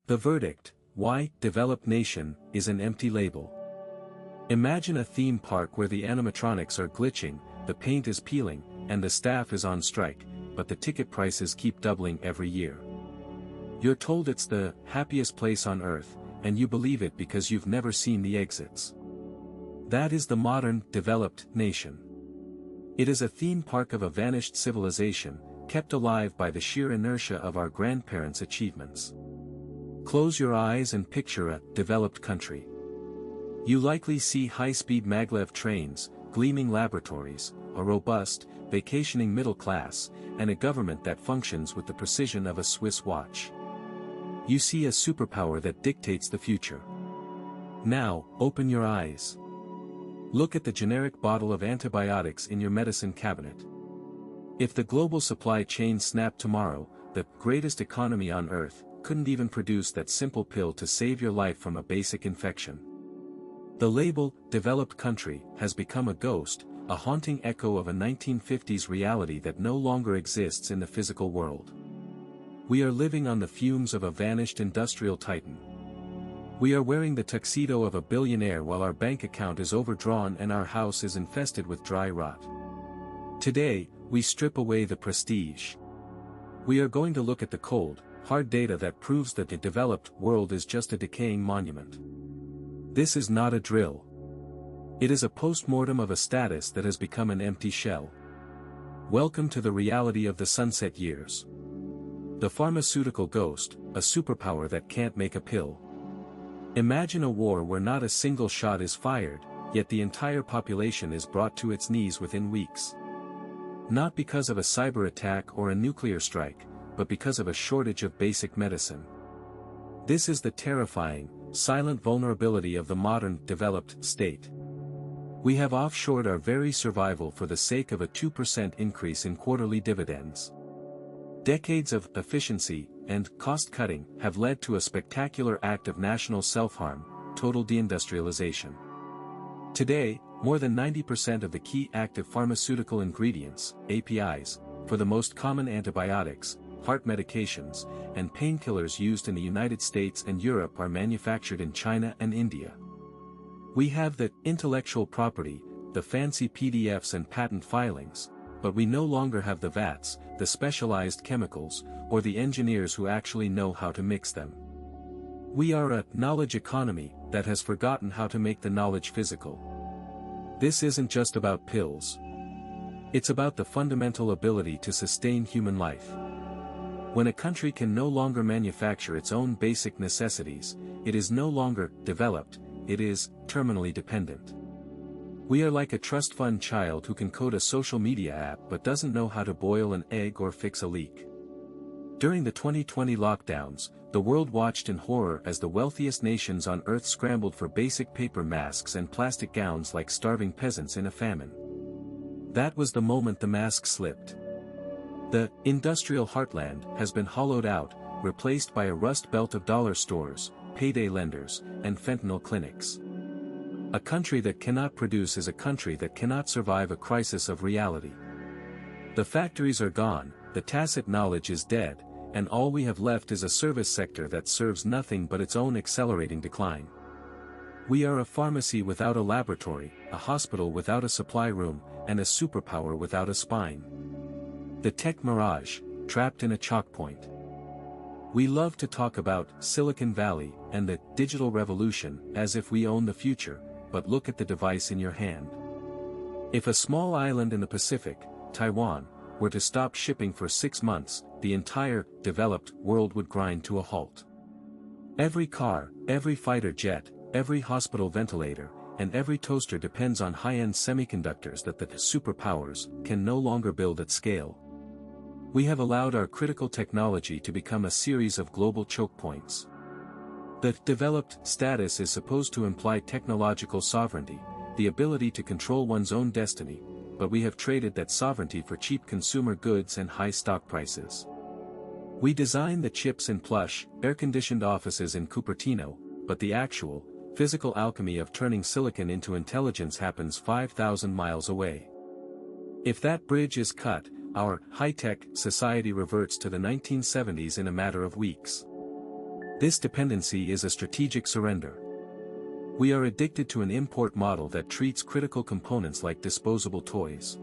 The verdict, why developed nation, is an empty label. Imagine a theme park where the animatronics are glitching, the paint is peeling, and the staff is on strike, but the ticket prices keep doubling every year. You're told it's the happiest place on earth, and you believe it because you've never seen the exits. That is the modern, developed nation. It is a theme park of a vanished civilization, kept alive by the sheer inertia of our grandparents' achievements. Close your eyes and picture a developed country. You likely see high-speed maglev trains, gleaming laboratories, a robust, vacationing middle class, and a government that functions with the precision of a Swiss watch. You see a superpower that dictates the future. Now, open your eyes. Look at the generic bottle of antibiotics in your medicine cabinet. If the global supply chain snapped tomorrow, the greatest economy on earth couldn't even produce that simple pill to save your life from a basic infection. The label, developed country, has become a ghost, a haunting echo of a 1950s reality that no longer exists in the physical world. We are living on the fumes of a vanished industrial titan. We are wearing the tuxedo of a billionaire while our bank account is overdrawn and our house is infested with dry rot. Today, we strip away the prestige. We are going to look at the cold, hard data that proves that the developed world is just a decaying monument. This is not a drill. It is a post-mortem of a status that has become an empty shell. Welcome to the reality of the sunset years. The pharmaceutical ghost, a superpower that can't make a pill. Imagine a war where not a single shot is fired, yet the entire population is brought to its knees within weeks. Not because of a cyber attack or a nuclear strike, but because of a shortage of basic medicine. This is the terrifying, silent vulnerability of the modern, developed state. We have offshored our very survival for the sake of a 2% increase in quarterly dividends. Decades of efficiency and cost-cutting have led to a spectacular act of national self-harm, total deindustrialization. Today, more than 90% of the key active pharmaceutical ingredients, APIs, for the most common antibiotics, heart medications, and painkillers used in the United States and Europe are manufactured in China and India. We have the intellectual property, the fancy PDFs and patent filings, but we no longer have the vats, the specialized chemicals, or the engineers who actually know how to mix them. We are a knowledge economy that has forgotten how to make the knowledge physical. This isn't just about pills. It's about the fundamental ability to sustain human life. When a country can no longer manufacture its own basic necessities, it is no longer developed, it is terminally dependent. We are like a trust fund child who can code a social media app but doesn't know how to boil an egg or fix a leak. During the 2020 lockdowns, the world watched in horror as the wealthiest nations on Earth scrambled for basic paper masks and plastic gowns like starving peasants in a famine. That was the moment the mask slipped. The industrial heartland has been hollowed out, replaced by a rust belt of dollar stores, payday lenders, and fentanyl clinics. A country that cannot produce is a country that cannot survive a crisis of reality. The factories are gone, the tacit knowledge is dead, and all we have left is a service sector that serves nothing but its own accelerating decline. We are a pharmacy without a laboratory, a hospital without a supply room, and a superpower without a spine. The tech mirage, trapped in a chalk point. We love to talk about Silicon Valley and the digital revolution as if we own the future, but look at the device in your hand. If a small island in the Pacific, Taiwan, were to stop shipping for 6 months, the entire developed world would grind to a halt. Every car, every fighter jet, every hospital ventilator, and every toaster depends on high-end semiconductors that the superpowers can no longer build at scale. We have allowed our critical technology to become a series of global choke points. The developed status is supposed to imply technological sovereignty, the ability to control one's own destiny, but we have traded that sovereignty for cheap consumer goods and high stock prices. We design the chips in plush, air-conditioned offices in Cupertino, but the actual, physical alchemy of turning silicon into intelligence happens 5,000 miles away. If that bridge is cut, our high-tech society reverts to the 1970s in a matter of weeks. This dependency is a strategic surrender. We are addicted to an import model that treats critical components like disposable toys.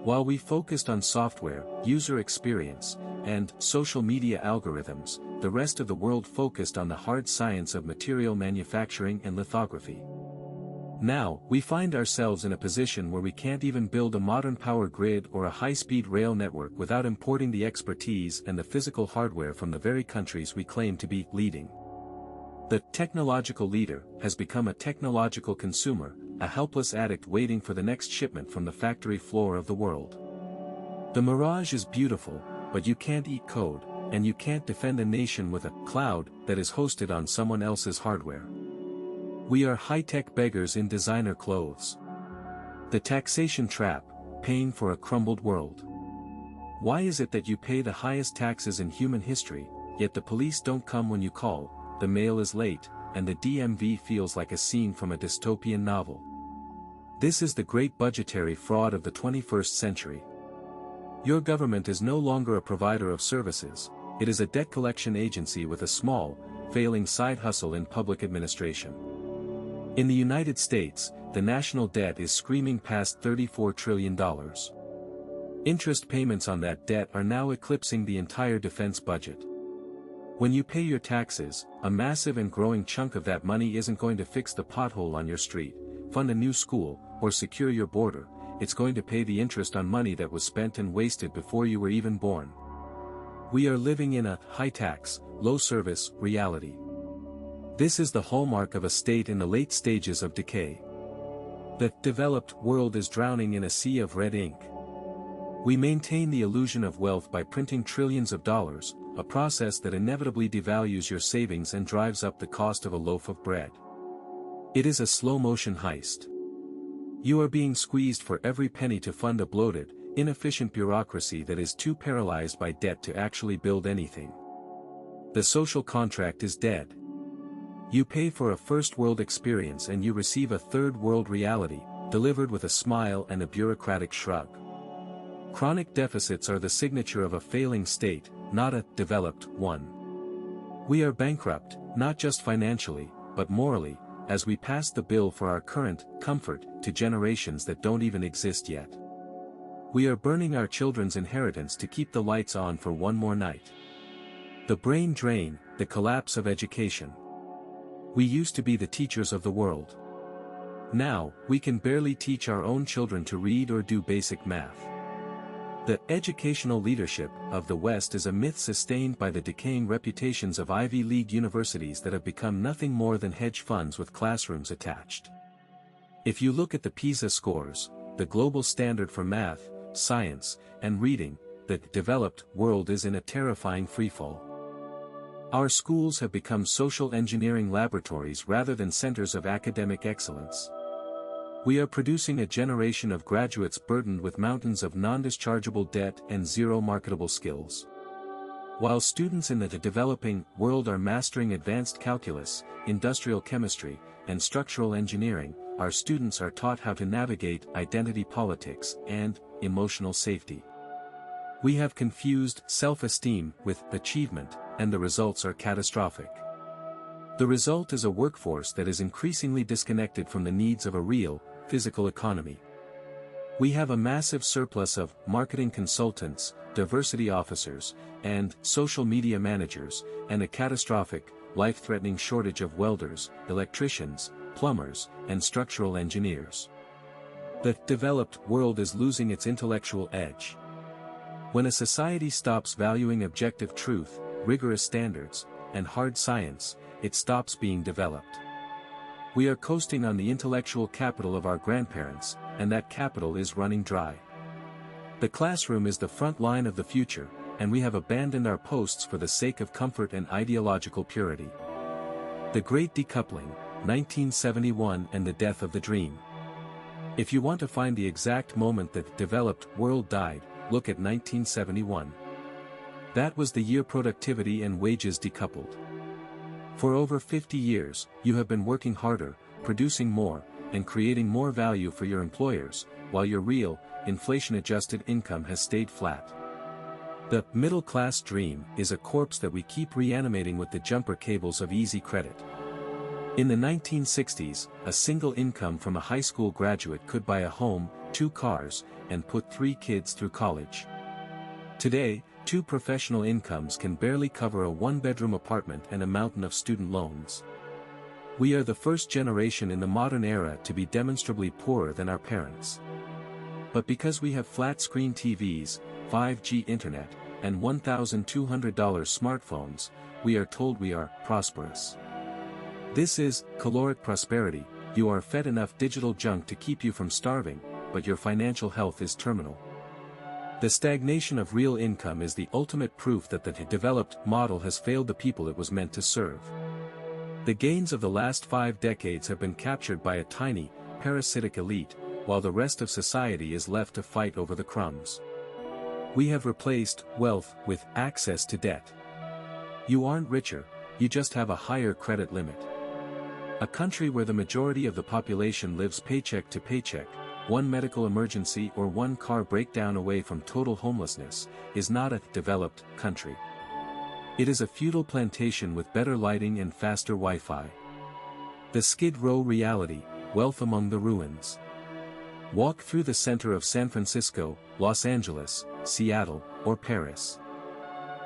While we focused on software, user experience, and social media algorithms, the rest of the world focused on the hard science of material manufacturing and lithography. Now, we find ourselves in a position where we can't even build a modern power grid or a high-speed rail network without importing the expertise and the physical hardware from the very countries we claim to be leading. The technological leader has become a technological consumer, a helpless addict waiting for the next shipment from the factory floor of the world. The mirage is beautiful, but you can't eat code, and you can't defend a nation with a cloud that is hosted on someone else's hardware. We are high-tech beggars in designer clothes. The taxation trap, paying for a crumbled world. Why is it that you pay the highest taxes in human history, yet the police don't come when you call, the mail is late, and the DMV feels like a scene from a dystopian novel? This is the great budgetary fraud of the 21st century. Your government is no longer a provider of services, it is a debt collection agency with a small, failing side hustle in public administration. In the United States, the national debt is screaming past $34 trillion. Interest payments on that debt are now eclipsing the entire defense budget. When you pay your taxes, a massive and growing chunk of that money isn't going to fix the pothole on your street, fund a new school, or secure your border, it's going to pay the interest on money that was spent and wasted before you were even born. We are living in a high-tax, low-service reality. This is the hallmark of a state in the late stages of decay. The developed world is drowning in a sea of red ink. We maintain the illusion of wealth by printing trillions of dollars, a process that inevitably devalues your savings and drives up the cost of a loaf of bread. It is a slow-motion heist. You are being squeezed for every penny to fund a bloated, inefficient bureaucracy that is too paralyzed by debt to actually build anything. The social contract is dead. You pay for a first-world experience and you receive a third-world reality, delivered with a smile and a bureaucratic shrug. Chronic deficits are the signature of a failing state, not a developed one. We are bankrupt, not just financially, but morally, as we pass the bill for our current comfort to generations that don't even exist yet. We are burning our children's inheritance to keep the lights on for one more night. The brain drain, the collapse of education. We used to be the teachers of the world. Now, we can barely teach our own children to read or do basic math. The educational leadership of the West is a myth sustained by the decaying reputations of Ivy League universities that have become nothing more than hedge funds with classrooms attached. If you look at the PISA scores, the global standard for math, science, and reading, the developed world is in a terrifying freefall. Our schools have become social engineering laboratories rather than centers of academic excellence. We are producing a generation of graduates burdened with mountains of non-dischargeable debt and zero marketable skills. While students in the developing world are mastering advanced calculus, industrial chemistry, and structural engineering, our students are taught how to navigate identity politics and emotional safety. We have confused self-esteem with achievement, and the results are catastrophic. The result is a workforce that is increasingly disconnected from the needs of a real, physical economy. We have a massive surplus of marketing consultants, diversity officers, and social media managers, and a catastrophic, life-threatening shortage of welders, electricians, plumbers, and structural engineers. The developed world is losing its intellectual edge. When a society stops valuing objective truth, rigorous standards, and hard science, it stops being developed. We are coasting on the intellectual capital of our grandparents, and that capital is running dry. The classroom is the front line of the future, and we have abandoned our posts for the sake of comfort and ideological purity. The Great Decoupling, 1971, and the death of the dream. If you want to find the exact moment that the developed world died, look at 1971. That was the year productivity and wages decoupled. For over 50 years, you have been working harder, producing more, and creating more value for your employers, while your real, inflation-adjusted income has stayed flat. The middle-class dream is a corpse that we keep reanimating with the jumper cables of easy credit. In the 1960s, a single income from a high school graduate could buy a home, 2 cars, and put 3 kids through college. Today, 2 professional incomes can barely cover a 1-bedroom apartment and a mountain of student loans. We are the first generation in the modern era to be demonstrably poorer than our parents. But because we have flat-screen TVs, 5G internet, and $1,200 smartphones, we are told we are prosperous. This is caloric prosperity. You are fed enough digital junk to keep you from starving, but your financial health is terminal. The stagnation of real income is the ultimate proof that the developed model has failed the people it was meant to serve. The gains of the last 5 decades have been captured by a tiny, parasitic elite, while the rest of society is left to fight over the crumbs. We have replaced wealth with access to debt. You aren't richer, you just have a higher credit limit. A country where the majority of the population lives paycheck to paycheck, one medical emergency or one car breakdown away from total homelessness, is not a developed country. It is a feudal plantation with better lighting and faster Wi-Fi. The Skid Row reality, wealth among the ruins. Walk through the center of San Francisco, Los Angeles, Seattle, or Paris.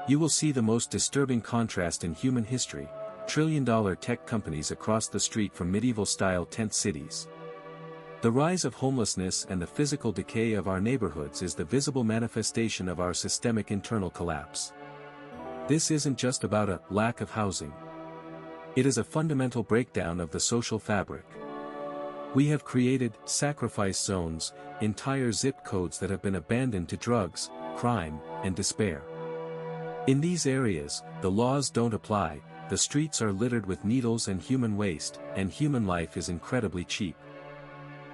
You will see the most disturbing contrast in human history: trillion-dollar tech companies across the street from medieval-style tent cities. The rise of homelessness and the physical decay of our neighborhoods is the visible manifestation of our systemic internal collapse. This isn't just about a lack of housing. It is a fundamental breakdown of the social fabric. We have created sacrifice zones, entire zip codes that have been abandoned to drugs, crime, and despair. In these areas, the laws don't apply, the streets are littered with needles and human waste, and human life is incredibly cheap.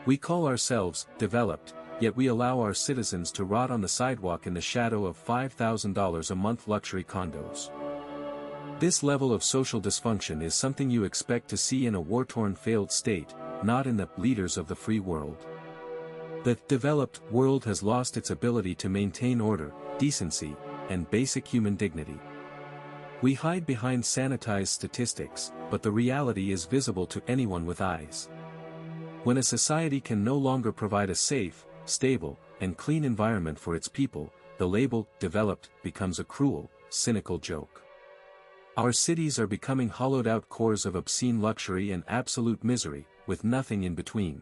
We call ourselves developed, yet we allow our citizens to rot on the sidewalk in the shadow of $5,000 a month luxury condos. This level of social dysfunction is something you expect to see in a war-torn failed state, not in the leaders of the free world. The developed world has lost its ability to maintain order, decency, and basic human dignity. We hide behind sanitized statistics, but the reality is visible to anyone with eyes. When a society can no longer provide a safe, stable, and clean environment for its people, the label developed becomes a cruel, cynical joke. Our cities are becoming hollowed-out cores of obscene luxury and absolute misery, with nothing in between.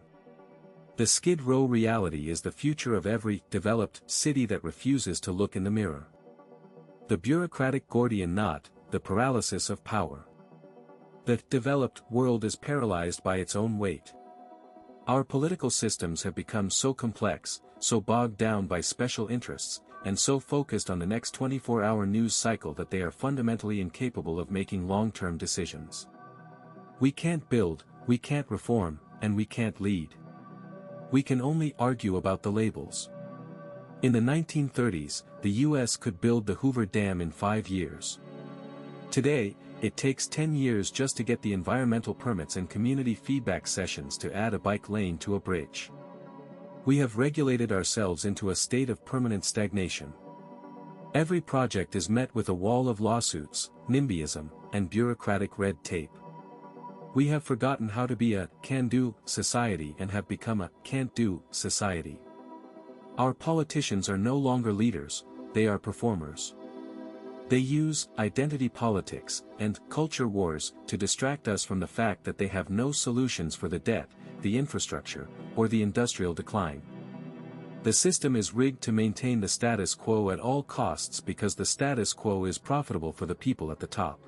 The Skid Row reality is the future of every developed city that refuses to look in the mirror. The bureaucratic Gordian knot, the paralysis of power. The developed world is paralyzed by its own weight. Our political systems have become so complex, so bogged down by special interests, and so focused on the next 24-hour news cycle that they are fundamentally incapable of making long-term decisions. We can't build, we can't reform, and we can't lead. We can only argue about the labels. In the 1930s, the US could build the Hoover Dam in 5 years. Today, it takes 10 years just to get the environmental permits and community feedback sessions to add a bike lane to a bridge. We have regulated ourselves into a state of permanent stagnation. Every project is met with a wall of lawsuits, NIMBYism, and bureaucratic red tape. We have forgotten how to be a can-do society and have become a can't-do society. Our politicians are no longer leaders, they are performers. They use identity politics and culture wars to distract us from the fact that they have no solutions for the debt, the infrastructure, or the industrial decline. The system is rigged to maintain the status quo at all costs because the status quo is profitable for the people at the top.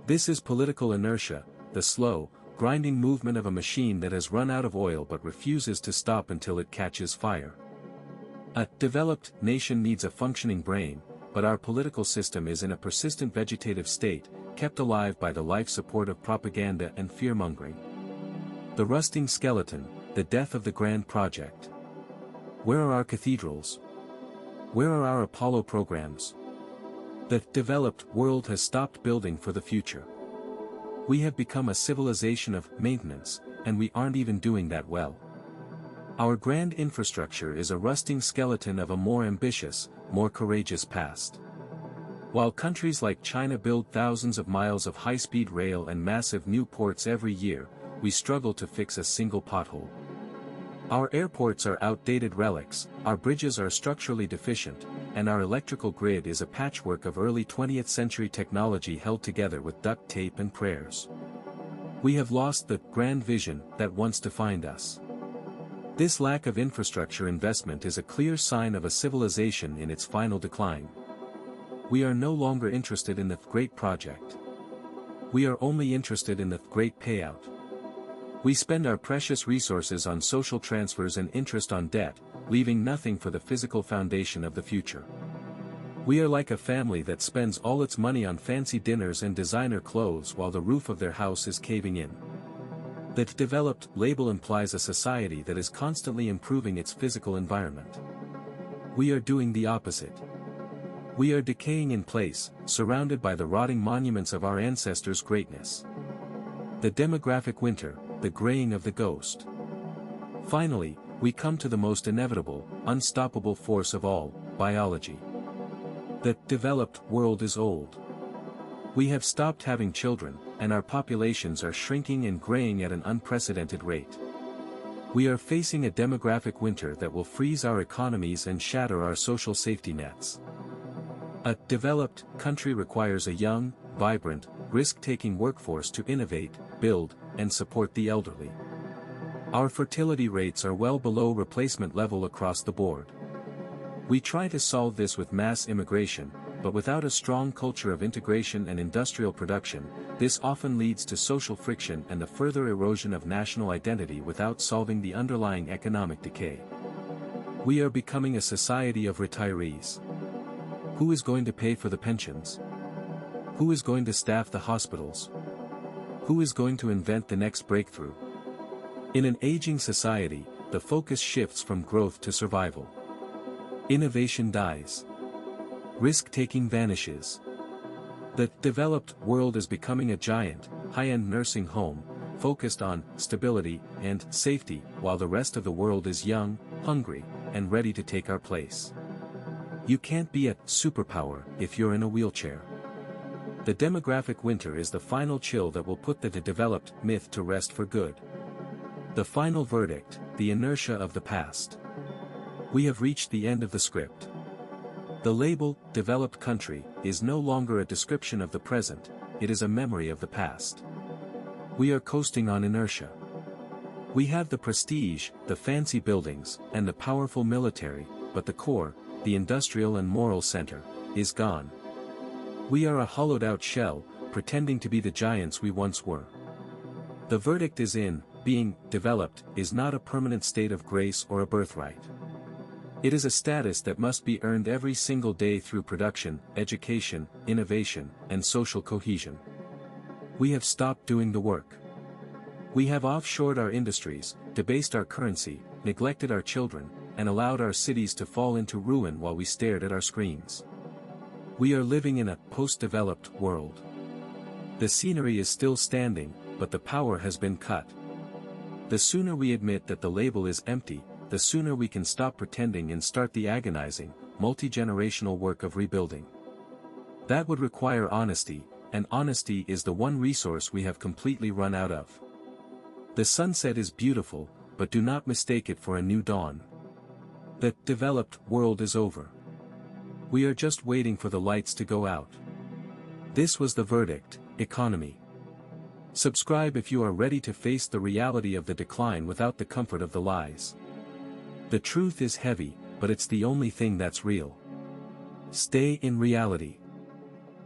This is political inertia, the slow, grinding movement of a machine that has run out of oil but refuses to stop until it catches fire. A developed nation needs a functioning brain, but our political system is in a persistent vegetative state, kept alive by the life support of propaganda and fear-mongering. The rusting skeleton, the death of the grand project. Where are our cathedrals? Where are our Apollo programs? The developed world has stopped building for the future. We have become a civilization of maintenance, and we aren't even doing that well. Our grand infrastructure is a rusting skeleton of a more ambitious, more courageous past. While countries like China build thousands of miles of high-speed rail and massive new ports every year, we struggle to fix a single pothole. Our airports are outdated relics, our bridges are structurally deficient, and our electrical grid is a patchwork of early 20th century technology held together with duct tape and prayers. We have lost the grand vision that once defined us. This lack of infrastructure investment is a clear sign of a civilization in its final decline. We are no longer interested in the great project. We are only interested in the great payout. We spend our precious resources on social transfers and interest on debt, leaving nothing for the physical foundation of the future. We are like a family that spends all its money on fancy dinners and designer clothes while the roof of their house is caving in. The developed label implies a society that is constantly improving its physical environment. We are doing the opposite. We are decaying in place, surrounded by the rotting monuments of our ancestors' greatness. The demographic winter, the graying of the ghost. Finally, we come to the most inevitable, unstoppable force of all, biology. The developed world is old. We have stopped having children, and our populations are shrinking and graying at an unprecedented rate. We are facing a demographic winter that will freeze our economies and shatter our social safety nets. A developed country requires a young, vibrant, risk-taking workforce to innovate, build, and support the elderly. Our fertility rates are well below replacement level across the board. We try to solve this with mass immigration, but without a strong culture of integration and industrial production, this often leads to social friction and the further erosion of national identity without solving the underlying economic decay. We are becoming a society of retirees. Who is going to pay for the pensions? Who is going to staff the hospitals? Who is going to invent the next breakthrough? In an aging society, the focus shifts from growth to survival. Innovation dies. Risk-taking vanishes. The developed world is becoming a giant, high-end nursing home, focused on stability and safety, while the rest of the world is young, hungry, and ready to take our place. You can't be a superpower if you're in a wheelchair. The demographic winter is the final chill that will put the developed myth to rest for good. The final verdict, the inertia of the past. We have reached the end of the script. The label, developed country, is no longer a description of the present, it is a memory of the past. We are coasting on inertia. We have the prestige, the fancy buildings, and the powerful military, but the core, the industrial and moral center, is gone. We are a hollowed-out shell, pretending to be the giants we once were. The verdict is in, being developed is not a permanent state of grace or a birthright. It is a status that must be earned every single day through production, education, innovation, and social cohesion. We have stopped doing the work. We have offshored our industries, debased our currency, neglected our children, and allowed our cities to fall into ruin while we stared at our screens. We are living in a post-developed world. The scenery is still standing, but the power has been cut. The sooner we admit that the label is empty, the sooner we can stop pretending and start the agonizing, multi-generational work of rebuilding. That would require honesty, and honesty is the one resource we have completely run out of. The sunset is beautiful, but do not mistake it for a new dawn. The developed world is over. We are just waiting for the lights to go out. This was the verdict, economy. Subscribe if you are ready to face the reality of the decline without the comfort of the lies. The truth is heavy, but it's the only thing that's real. Stay in reality.